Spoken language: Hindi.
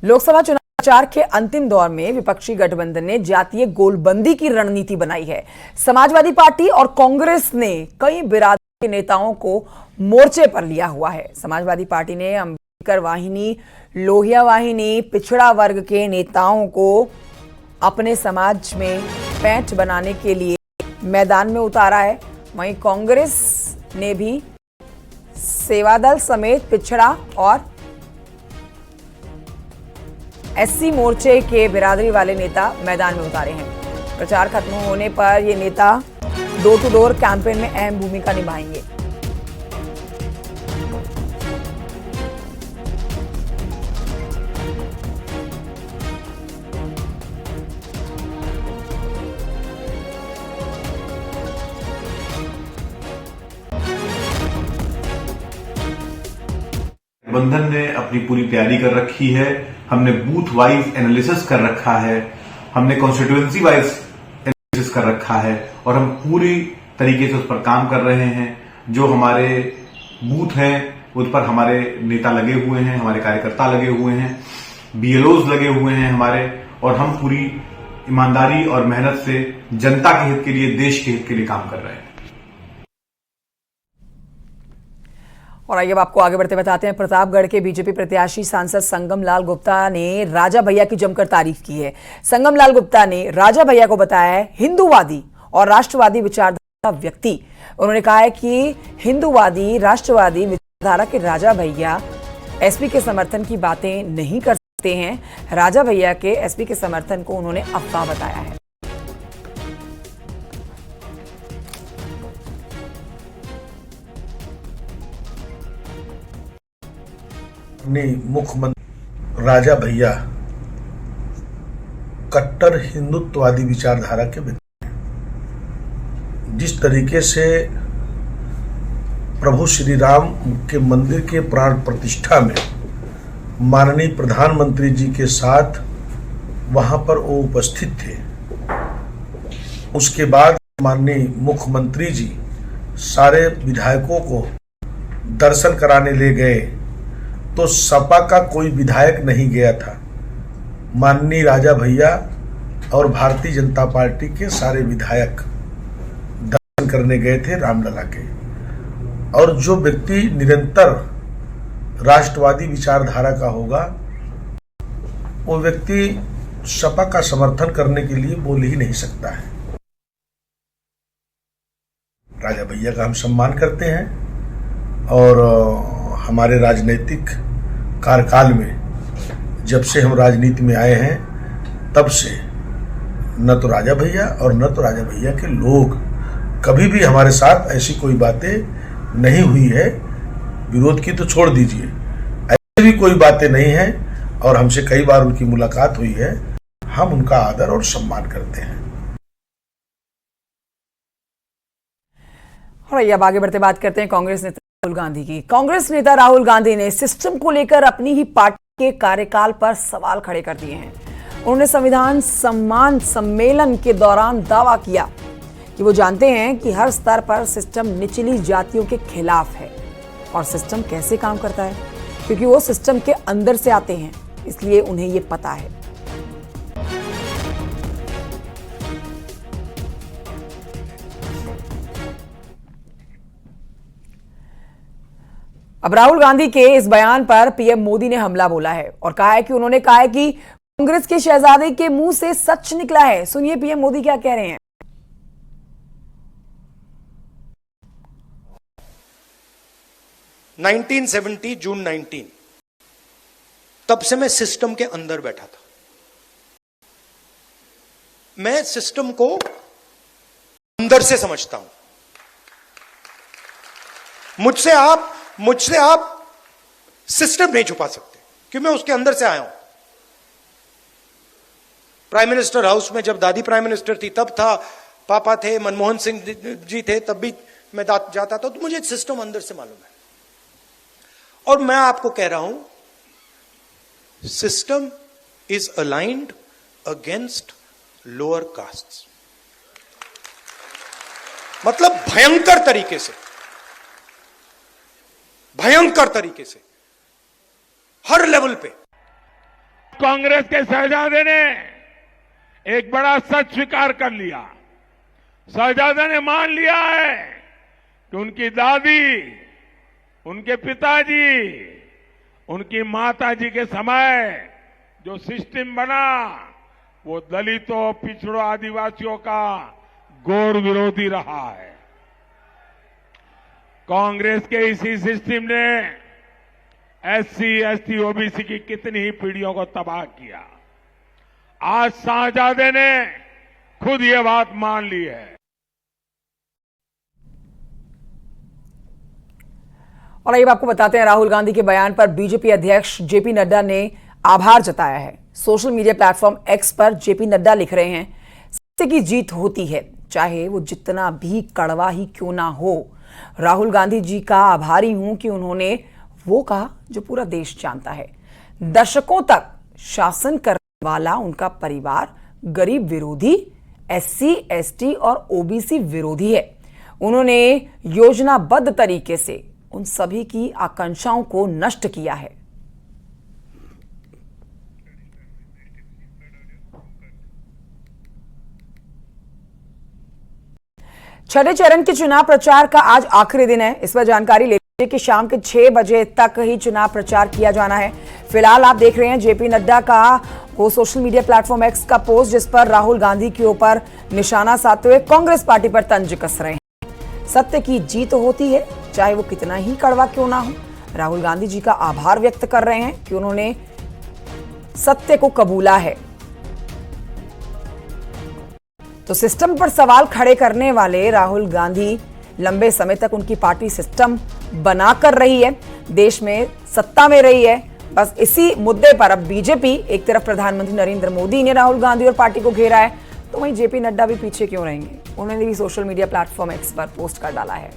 लोकसभा चुनाव प्रचार के अंतिम दौर में विपक्षी गठबंधन ने जातीय गोलबंदी की रणनीति बनाई है। समाजवादी पार्टी और कांग्रेस ने कई बिरादरी के नेताओं को मोर्चे पर लिया हुआ है। समाजवादी पार्टी ने अंबेडकर वाहिनी, लोहिया वाहिनी, पिछड़ा वर्ग के नेताओं को अपने समाज में पैंठ बनाने के लिए मैदान में उतारा है। वहीं कांग्रेस ने भी सेवादल समेत पिछड़ा और एससी मोर्चे के बिरादरी वाले नेता मैदान में उतारे हैं। प्रचार खत्म होने पर ये नेता डोर टू डोर कैंपेन में अहम भूमिका निभाएंगे। गठबंधन ने अपनी पूरी तैयारी कर रखी है। हमने बूथ वाइज एनालिसिस कर रखा है, हमने कॉन्स्टिट्यूएंसी वाइज एनालिसिस कर रखा है और हम पूरी तरीके से उस पर काम कर रहे हैं। जो हमारे बूथ हैं उस पर हमारे नेता लगे हुए हैं, हमारे कार्यकर्ता लगे हुए हैं, बीएलओज लगे हुए हैं हमारे, और हम पूरी ईमानदारी और मेहनत से जनता के हित के लिए, देश के हित के लिए काम कर रहे हैं। और आइए अब आपको आगे बढ़ते बताते हैं। प्रतापगढ़ के बीजेपी प्रत्याशी सांसद संगम लाल गुप्ता ने राजा भैया की जमकर तारीफ की है। संगम लाल गुप्ता ने राजा भैया को बताया है हिंदूवादी और राष्ट्रवादी विचारधारा का व्यक्ति। उन्होंने कहा है कि हिंदूवादी, राष्ट्रवादी विचारधारा के राजा भैया एसपी के समर्थन की बातें नहीं कर सकते हैं। राजा भैया के एसपी के समर्थन को उन्होंने अफवाह बताया है। मुख्यमंत्री राजा भैया कट्टर हिंदुत्ववादी विचारधारा के व्यक्ति हैं। जिस तरीके से प्रभु श्री राम के मंदिर के प्राण प्रतिष्ठा में माननीय प्रधानमंत्री जी के साथ वहां पर वो उपस्थित थे, उसके बाद माननीय मुख्यमंत्री जी सारे विधायकों को दर्शन कराने ले गए तो सपा का कोई विधायक नहीं गया था। माननीय राजा भैया और भारतीय जनता पार्टी के सारे विधायक दर्शन करने गए थे रामलला के। और जो व्यक्ति निरंतर राष्ट्रवादी विचारधारा का होगा वो व्यक्ति सपा का समर्थन करने के लिए बोल ही नहीं सकता है। राजा भैया का हम सम्मान करते हैं और हमारे राजनीतिक कार्यकाल में जब से हम राजनीति में आए हैं तब से न तो राजा भैया और न तो राजा भैया के लोग कभी भी हमारे साथ ऐसी कोई बातें नहीं हुई है। विरोध की तो छोड़ दीजिए, ऐसी भी कोई बातें नहीं है और हमसे कई बार उनकी मुलाकात हुई है। हम उनका आदर और सम्मान करते हैं। और अब आगे बढ़ते बात करते हैं कांग्रेस नेता राहुल गांधी की। कांग्रेस नेता राहुल गांधी ने सिस्टम को लेकर अपनी ही पार्टी के कार्यकाल पर सवाल खड़े कर दिए हैं। उन्होंने संविधान सम्मान सम्मेलन के दौरान दावा किया कि वो जानते हैं कि हर स्तर पर सिस्टम निचली जातियों के खिलाफ है और सिस्टम कैसे काम करता है क्योंकि वो सिस्टम के अंदर से आते हैं, इसलिए उन्हें ये पता है। अब राहुल गांधी के इस बयान पर पीएम मोदी ने हमला बोला है और कहा है कि उन्होंने कहा है कि कांग्रेस के शहजादे के मुंह से सच निकला है। सुनिए पीएम मोदी क्या कह रहे हैं। 1970 जून 19 तब से मैं सिस्टम के अंदर बैठा था। मैं सिस्टम को अंदर से समझता हूं। मुझसे आप सिस्टम नहीं छुपा सकते क्योंकि मैं उसके अंदर से आया हूं। प्राइम मिनिस्टर हाउस में जब दादी प्राइम मिनिस्टर थी तब था, पापा थे, मनमोहन सिंह जी थे, तब भी मैं जाता था, तो मुझे सिस्टम अंदर से मालूम है। और मैं आपको कह रहा हूं, system is aligned against lower castes. मतलब भयंकर तरीके से हर लेवल पे कांग्रेस के शहजादे ने एक बड़ा सच स्वीकार कर लिया। शहजादे ने मान लिया है कि उनकी दादी, उनके पिताजी, उनकी माताजी के समय जो सिस्टम बना वो दलितों, पिछड़ों, आदिवासियों का घोर विरोधी रहा है। कांग्रेस के इसी सिस्टम ने एससी, एसटी, ओबीसी की कितनी ही पीढ़ियों को तबाह किया। आज शाहजादे ने खुद ये बात मान ली है। और अब आपको बताते हैं, राहुल गांधी के बयान पर बीजेपी अध्यक्ष जेपी नड्डा ने आभार जताया है। सोशल मीडिया प्लेटफॉर्म एक्स पर जेपी नड्डा लिख रहे हैं, सत्य की जीत होती है, चाहे वो जितना भी कड़वा ही क्यों ना हो। राहुल गांधी जी का आभारी हूं कि उन्होंने वो कहा जो पूरा देश जानता है। दशकों तक शासन करने वाला उनका परिवार गरीब विरोधी, एससी, एसटी और ओबीसी विरोधी है। उन्होंने योजनाबद्ध तरीके से उन सभी की आकांक्षाओं को नष्ट किया है। छठे चरण के चुनाव प्रचार का आज आखिरी दिन है। इस पर जानकारी ले लीजिए कि शाम के 6 बजे तक ही चुनाव प्रचार किया जाना है। फिलहाल आप देख रहे हैं जेपी नड्डा का वो सोशल मीडिया प्लेटफॉर्म एक्स का पोस्ट, जिस पर राहुल गांधी के ऊपर निशाना साधते हुए कांग्रेस पार्टी पर तंज कस रहे हैं। सत्य की जीत होती है, चाहे वो कितना ही कड़वा क्यों ना हो। राहुल गांधी जी का आभार व्यक्त कर रहे हैं कि उन्होंने सत्य को कबूला है। तो सिस्टम पर सवाल खड़े करने वाले राहुल गांधी लंबे समय तक उनकी पार्टी सिस्टम बनाकर रही है, देश में सत्ता में रही है। बस इसी मुद्दे पर अब बीजेपी, एक तरफ प्रधानमंत्री नरेंद्र मोदी ने राहुल गांधी और पार्टी को घेरा है, तो वहीं जेपी नड्डा भी पीछे क्यों रहेंगे। उन्होंने भी सोशल मीडिया प्लेटफॉर्म एक्स पर पोस्ट कर डाला है।